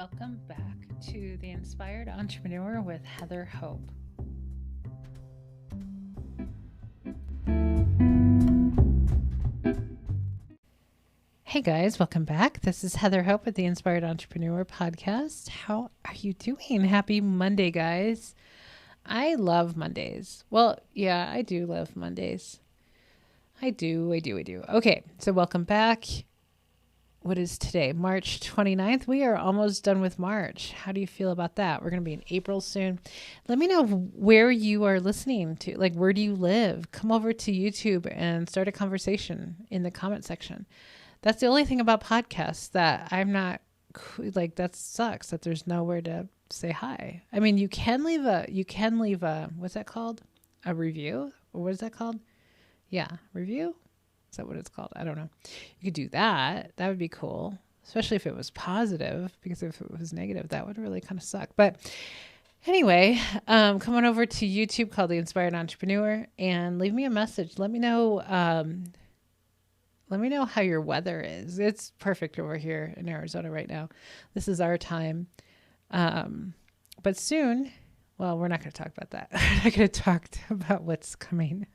Welcome back to The Inspired Entrepreneur with Heather Hope. Hey guys, welcome back. This is Heather Hope at the Inspired Entrepreneur podcast. How are you doing? Happy Monday, guys. I love Mondays. Well, yeah, I do love Mondays. I do. Okay, so welcome back. What is today? March 29th. We are almost done with March. How do you feel about that? We're going to be in April soon. Let me know where you are listening to. Like, where do you live? Come over to YouTube and start a conversation in the comment section. That's the only thing about podcasts that I'm not like, that sucks that there's nowhere to say hi. I mean, you can leave a, what's that called? A review? Or what is that called? Yeah. Review? Is that what it's called? I don't know. You could do that. That would be cool, especially if it was positive, because if it was negative, that would really kind of suck. But anyway, come on over to YouTube called The Inspired Entrepreneur and leave me a message. Let me know how your weather is. It's perfect over here in Arizona right now. This is our time. But soon, well, we're not going to talk about that. We're not going to talk about what's coming.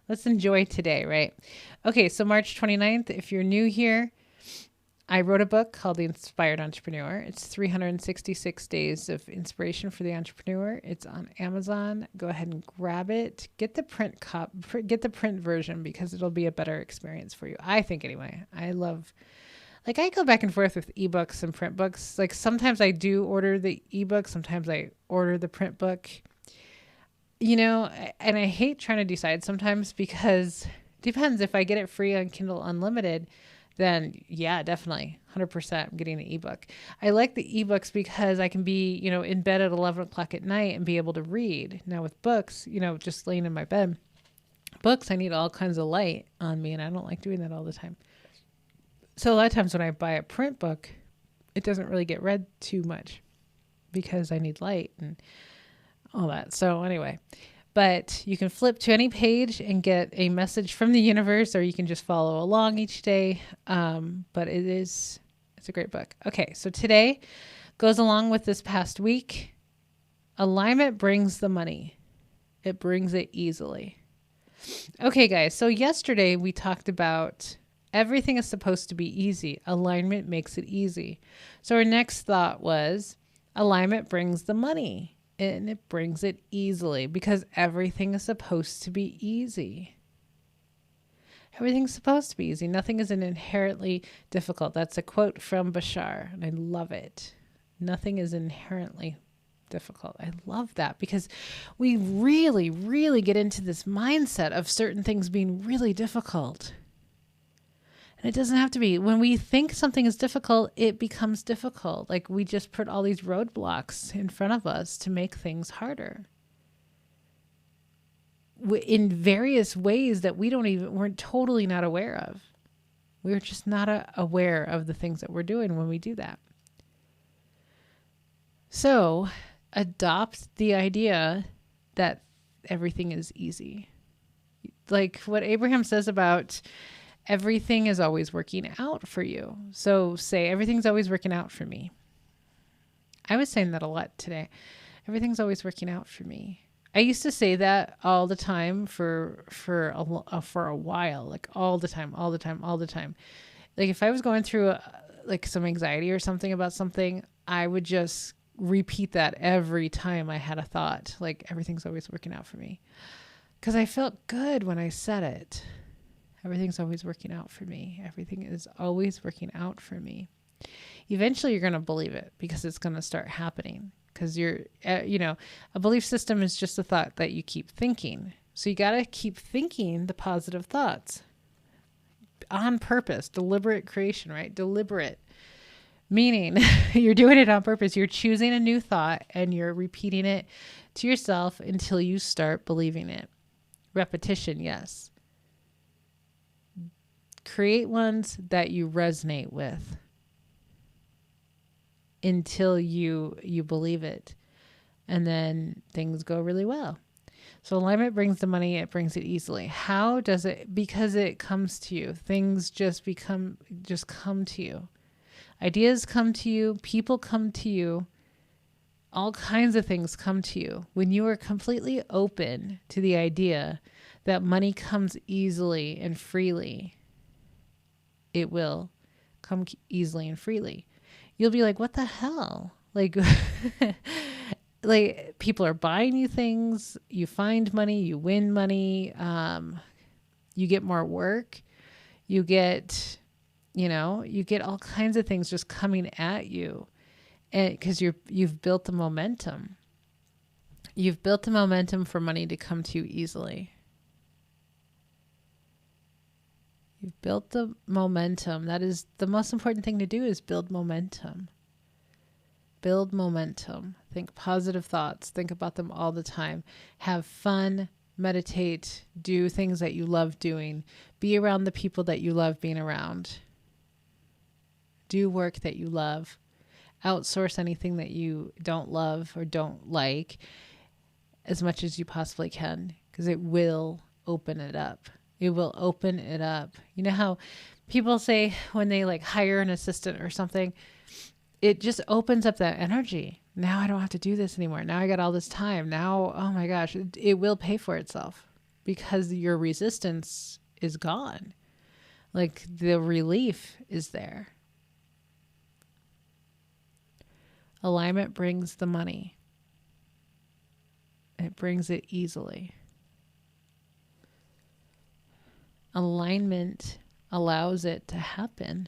Let's enjoy today, right? Okay, so March 29th, if you're new here, I wrote a book called The Inspired Entrepreneur. It's 366 days of inspiration for the entrepreneur. It's on Amazon. Go ahead and grab it. Get the print version because it'll be a better experience for you. I think anyway. I go back and forth with ebooks and print books. Like sometimes I do order the ebook, sometimes I order the print book. You know, and I hate trying to decide sometimes because it depends. If I get it free on Kindle Unlimited, then yeah, definitely 100% I'm getting the ebook. I like the ebooks because I can be, in bed at 11 o'clock at night and be able to read. Now with books, just laying in my bed, books, I need all kinds of light on me and I don't like doing that all the time. So a lot of times when I buy a print book, it doesn't really get read too much because I need light and all that. So anyway, but you can flip to any page and get a message from the universe, or you can just follow along each day. But it's a great book. Okay. So today goes along with this past week. Alignment brings the money. It brings it easily. Okay, guys. So yesterday we talked about everything is supposed to be easy. Alignment makes it easy. So our next thought was alignment brings the money. And it brings it easily because everything is supposed to be easy. Everything's supposed to be easy. Nothing is inherently difficult. That's a quote from Bashar, and I love it. Nothing is inherently difficult. I love that because we really, really get into this mindset of certain things being really difficult. And it doesn't have to be. When we think something is difficult, it becomes difficult. Like we just put all these roadblocks in front of us to make things harder. In various ways that we're totally not aware of. We're just not aware of the things that we're doing when we do that. So adopt the idea that everything is easy. Like what Abraham says about everything is always working out for you. So say everything's always working out for me. I was saying that a lot today. Everything's always working out for me. I used to say that all the time for a while, like all the time. Like if I was going through some anxiety or something about something, I would just repeat that every time I had a thought, like everything's always working out for me. Because I felt good when I said it. Everything's always working out for me. Everything is always working out for me. Eventually you're going to believe it because it's going to start happening because a belief system is just a thought that you keep thinking. So you got to keep thinking the positive thoughts on purpose, deliberate creation, right? Deliberate, meaning you're doing it on purpose. You're choosing a new thought and you're repeating it to yourself until you start believing it. Repetition, yes. Create ones that you resonate with until you believe it. And then things go really well. So alignment brings the money, it brings it easily. How does it? Because it comes to you. Things just come to you. Ideas come to you, people come to you, all kinds of things come to you. When you are completely open to the idea that money comes easily and freely, it will come easily and freely. You'll be like, what the hell? Like, like people are buying you things, you find money, you win money, you get more work, you get all kinds of things just coming at you. And because you've built the momentum. You've built the momentum for money to come to you easily. You've built the momentum. That is the most important thing to do, is build momentum. Build momentum. Think positive thoughts. Think about them all the time. Have fun. Meditate. Do things that you love doing. Be around the people that you love being around. Do work that you love. Outsource anything that you don't love or don't like as much as you possibly can, because it will open it up. It will open it up. You know how people say when they like hire an assistant or something, it just opens up that energy. Now I don't have to do this anymore. Now I got all this time. Now, oh my gosh, it will pay for itself because your resistance is gone. Like the relief is there. Alignment brings the money. It brings it easily. Alignment allows it to happen.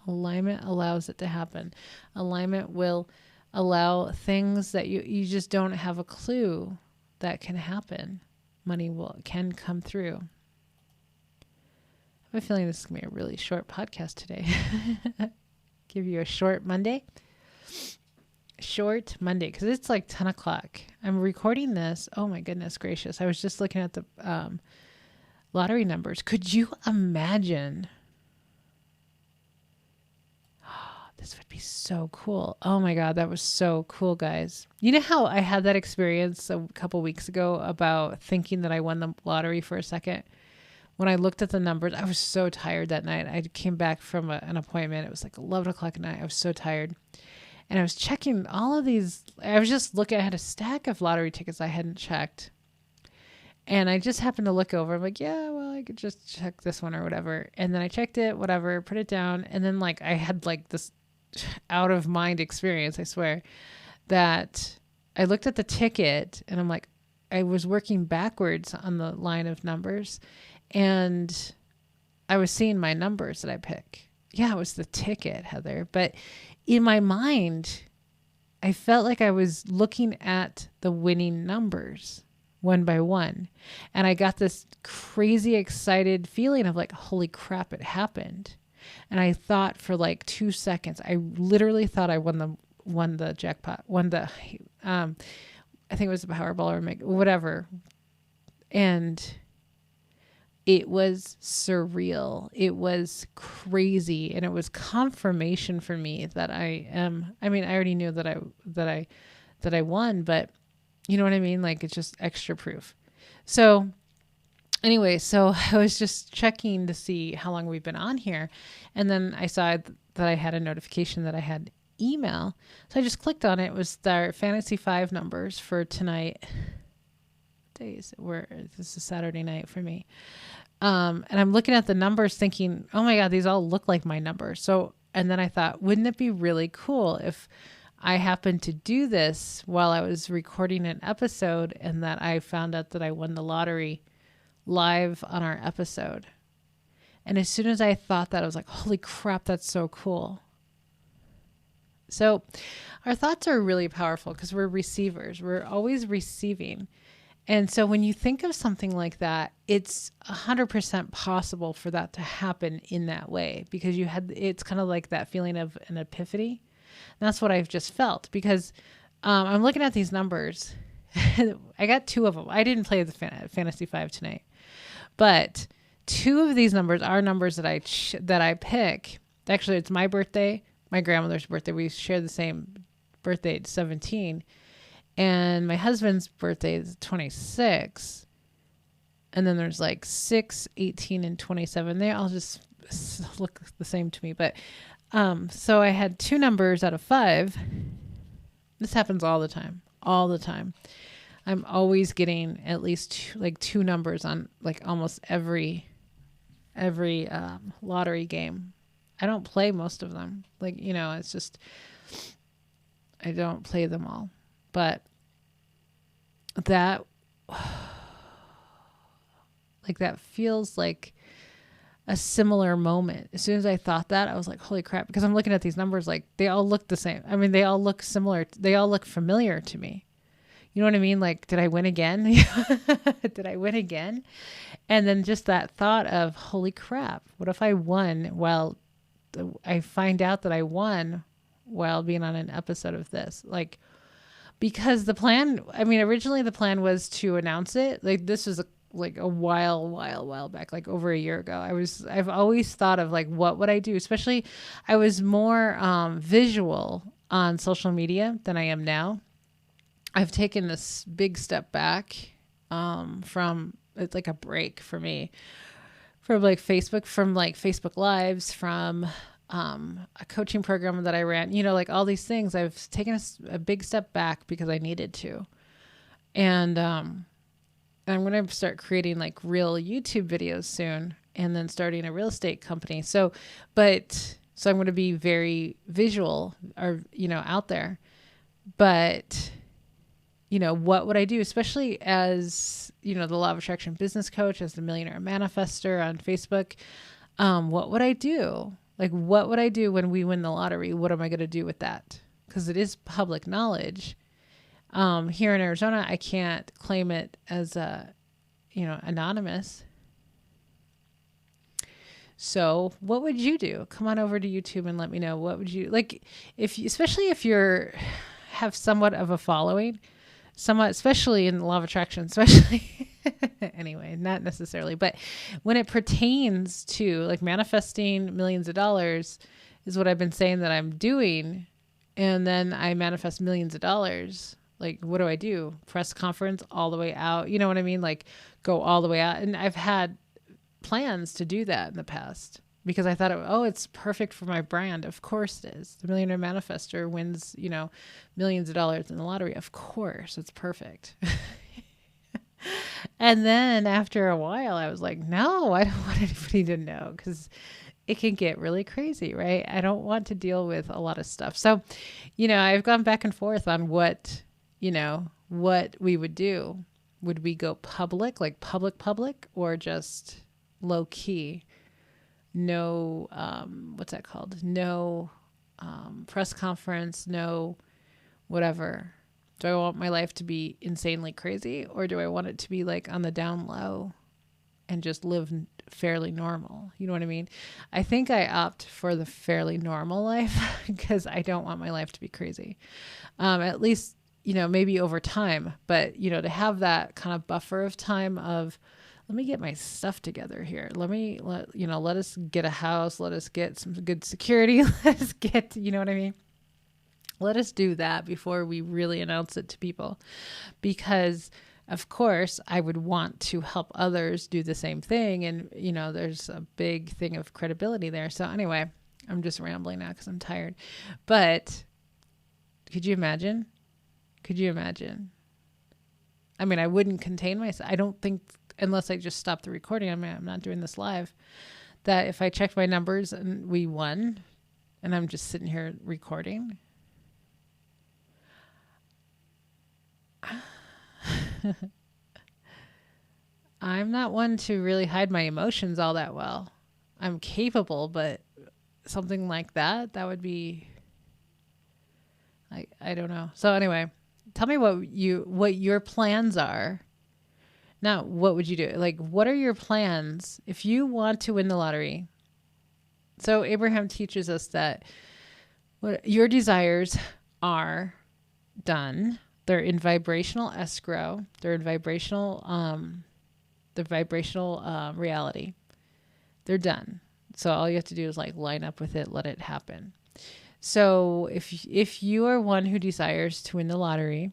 Alignment allows it to happen. Alignment will allow things that you just don't have a clue that can happen. Money can come through. I have a feeling this is going to be a really short podcast today. Give you a short Monday. Short Monday, because it's like 10 o'clock. I'm recording this. Oh my goodness gracious. I was just looking at the lottery numbers. Could you imagine? Oh, this would be so cool. Oh my God, that was so cool, guys. You know how I had that experience a couple weeks ago about thinking that I won the lottery for a second? When I looked at the numbers, I was so tired that night. I came back from an appointment. It was like 11 o'clock at night. I was so tired. And I was checking all of these. I was just looking. I had a stack of lottery tickets I hadn't checked. And I just happened to look over. I'm like, yeah, well, I could just check this one or whatever. And then I checked it, whatever, put it down. And then like I had like this out of mind experience, I swear, that I looked at the ticket and I'm like, I was working backwards on the line of numbers. And I was seeing my numbers that I pick. Yeah, it was the ticket, Heather. But in my mind, I felt like I was looking at the winning numbers one by one. And I got this crazy excited feeling of like, holy crap, it happened. And I thought for like 2 seconds, I literally thought I won the jackpot, I think it was the Powerball or whatever. And it was surreal. It was crazy. And it was confirmation for me that I already knew that I won, but you know what I mean? Like, it's just extra proof. So anyway, so I was just checking to see how long we've been on here. And then I saw that I had a notification that I had email. So I just clicked on it. It was their Fantasy 5 numbers for tonight. This is Saturday night for me. And I'm looking at the numbers thinking, oh my God, these all look like my numbers. So, and then I thought, wouldn't it be really cool if I happened to do this while I was recording an episode and that I found out that I won the lottery live on our episode. And as soon as I thought that, I was like, holy crap, that's so cool. So our thoughts are really powerful because we're receivers. We're always receiving. And so when you think of something like that, it's 100% possible for that to happen in that way, because it's kind of like that feeling of an epiphany. And that's what I've just felt, because I'm looking at these numbers. I got 2 of them. I didn't play the Fantasy 5 tonight, but 2 of these numbers are numbers that I pick. Actually, it's my birthday, my grandmother's birthday. We share the same birthday at 17. And my husband's birthday is 26. And then there's like 6, 18, and 27. They all just look the same to me. But so I had 2 numbers out of 5. This happens all the time. All the time. I'm always getting at least like 2 numbers on like almost every lottery game. I don't play most of them. Like, it's just, I don't play them all. But that, like, that feels like a similar moment. As soon as I thought that, I was like, holy crap, because I'm looking at these numbers, like they all look the same. I mean, they all look similar. They all look familiar to me. You know what I mean? Like, did I win again? Did I win again? And then just that thought of, holy crap, what if I won? Well, I find out that I won while being on an episode of this. Like, because originally the plan was to announce it. Like, this was a while back, like over a year ago. I've always thought of like, what would I do? Especially, I was more visual on social media than I am now. I've taken this big step back from, it's like a break for me from like Facebook Lives, from a coaching program that I ran, like all these things. I've taken a big step back because I needed to. And I'm going to start creating like real YouTube videos soon, and then starting a real estate company. So I'm going to be very visual or, out there. But what would I do? Especially as, the Law of Attraction business coach, as the Millionaire Manifester on Facebook. What would I do? Like, what would I do when we win the lottery? What am I going to do with that? Because it is public knowledge. Here in Arizona, I can't claim it as anonymous. So what would you do? Come on over to YouTube and let me know. What would you like, especially if you're have somewhat of a following, especially in the Law of Attraction, especially anyway, not necessarily, but when it pertains to like manifesting millions of dollars is what I've been saying that I'm doing. And then I manifest millions of dollars. Like, what do I do? Press conference all the way out. You know what I mean? Like, go all the way out. And I've had plans to do that in the past because I thought, it's perfect for my brand. Of course it is. The Millionaire Manifester wins, millions of dollars in the lottery. Of course, it's perfect. And then after a while, I was like, no, I don't want anybody to know, because it can get really crazy, right? I don't want to deal with a lot of stuff. So, I've gone back and forth on what we would do. Would we go public, like public, or just low key? No, what's that called? No press conference, no whatever. Do I want my life to be insanely crazy, or do I want it to be like on the down low and just live fairly normal? You know what I mean? I think I opt for the fairly normal life because I don't want my life to be crazy. At least, maybe over time, but, to have that kind of buffer of time of, let me get my stuff together here. Let us get a house. Let us get some good security. Let us get, you know what I mean? Let us do that before we really announce it to people, because of course I would want to help others do the same thing. And, there's a big thing of credibility there. So anyway, I'm just rambling now because I'm tired, but could you imagine? I mean, I wouldn't contain myself. I don't think, unless I just stop the recording, I'm not doing this live, that if I checked my numbers and we won and I'm just sitting here recording, I'm not one to really hide my emotions all that well. I'm capable, but something like that would be, I don't know. So anyway, tell me what your plans are. Now, what would you do? Like, what are your plans if you want to win the lottery? So Abraham teaches us that what your desires are done. They're in vibrational escrow. They're in vibrational, reality. They're done. So all you have to do is like line up with it, let it happen. So if you are one who desires to win the lottery,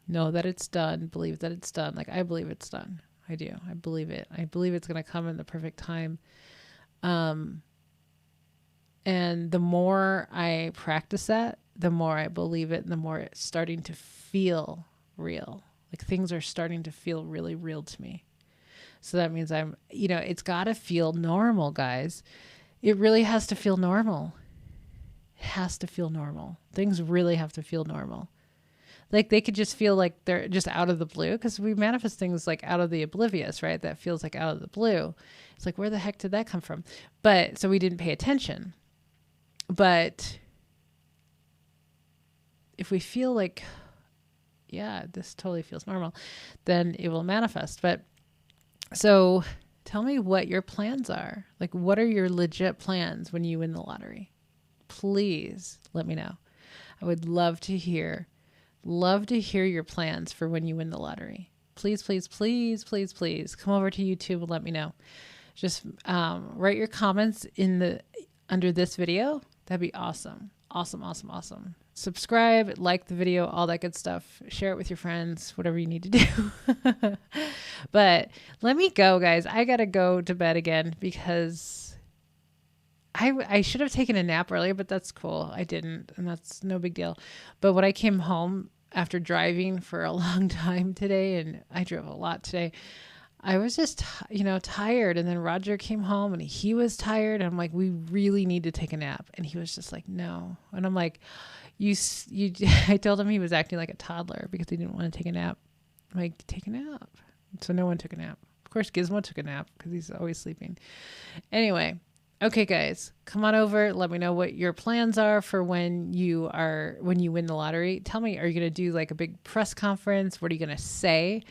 know that it's done. Believe that it's done. Like, I believe it's done. I do. I believe it. I believe it's going to come in the perfect time. And the more I practice that, the more I believe it and the more it's starting to feel real. Like things are starting to feel really real to me. So that means it's got to feel normal, guys. It really has to feel normal. It has to feel normal. Things really have to feel normal. Like they could just feel like they're just out of the blue, because we manifest things like out of the oblivious, right? That feels like out of the blue. It's like, where the heck did that come from? But so we didn't pay attention. But if we feel like, yeah, this totally feels normal, then it will manifest. But so tell me what your plans are. Like, what are your legit plans when you win the lottery? Please let me know. I would love to hear your plans for when you win the lottery. Please, please, please, please, please come over to YouTube and let me know. Just write your comments under this video. That'd be awesome. Awesome, awesome, awesome. Subscribe, like the video, all that good stuff. Share it with your friends, whatever you need to do. But let me go, guys. I got to go to bed again because I should have taken a nap earlier, but that's cool. I didn't, and that's no big deal. But when I came home after driving for a long time today, and I drove a lot today, I was just, tired. And then Roger came home and he was tired. And I'm like, we really need to take a nap. And he was just like, no. And I'm like, I told him he was acting like a toddler because he didn't want to take a nap. I'm like, take a nap. So no one took a nap. Of course, Gizmo took a nap because he's always sleeping. Anyway. Okay, guys, come on over. Let me know what your plans are for when you win the lottery. Tell me, are you going to do like a big press conference? What are you going to say?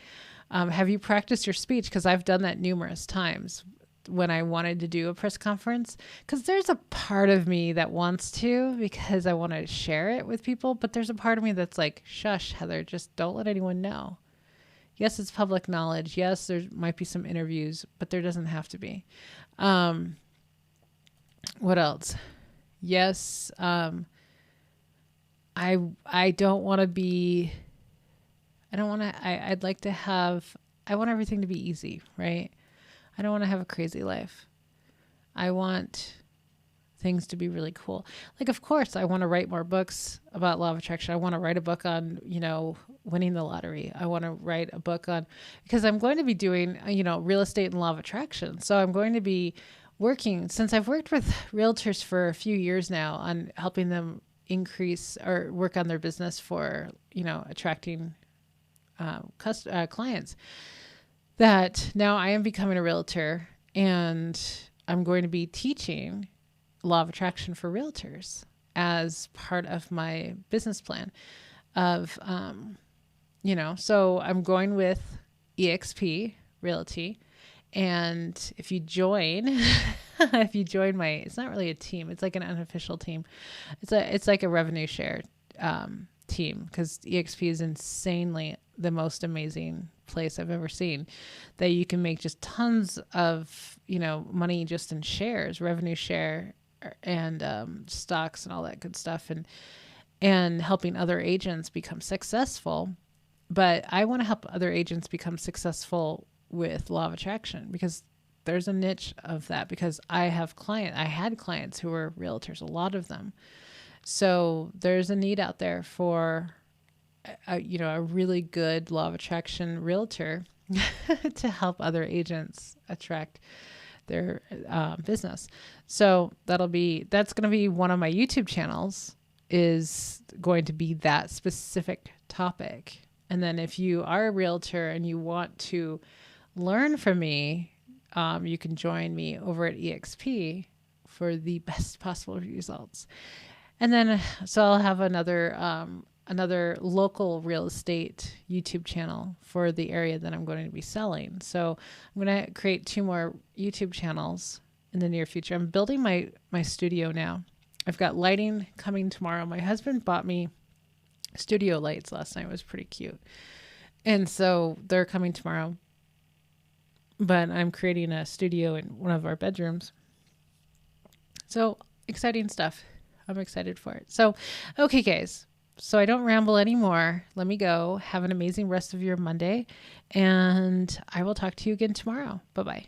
Have you practiced your speech? Because I've done that numerous times when I wanted to do a press conference, because there's a part of me that wants to, because I want to share it with people. But there's a part of me that's like, shush, Heather, just don't let anyone know. Yes, it's public knowledge. Yes, there might be some interviews, but there doesn't have to be. What else? Yes. I don't want to be, I want everything to be easy, right? I don't want to have a crazy life. I want things to be really cool. Like, of course, I want to write more books about law of attraction. I want to write a book on, winning the lottery. I want to write a book on, because I'm going to be doing, real estate and law of attraction. So I'm going to be working, since I've worked with realtors for a few years now on helping them increase or work on their business for, attracting clients, that now I am becoming a realtor and I'm going to be teaching law of attraction for realtors as part of my business plan of, so I'm going with EXP Realty. And if you join, it's not really a team. It's like an unofficial team. It's like a revenue share team, because EXP is insanely the most amazing place I've ever seen, that you can make just tons of, money just in shares, revenue share, and stocks and all that good stuff, and helping other agents become successful. But I want to help other agents become successful with law of attraction, because there's a niche of that, because I had clients who were realtors, a lot of them. So there's a need out there for a really good law of attraction realtor to help other agents attract their business. So that's going to be one of my YouTube channels, is going to be that specific topic. And then if you are a realtor and you want to learn from me, you can join me over at EXP for the best possible results. And then, so I'll have another local real estate YouTube channel for the area that I'm going to be selling. So I'm going to create 2 more YouTube channels in the near future. I'm building my studio now. I've got lighting coming tomorrow. My husband bought me studio lights last night. It was pretty cute. And so they're coming tomorrow. But I'm creating a studio in one of our bedrooms. So exciting stuff. I'm excited for it. So, okay, guys. So I don't ramble anymore. Let me go. Have an amazing rest of your Monday. And I will talk to you again tomorrow. Bye-bye.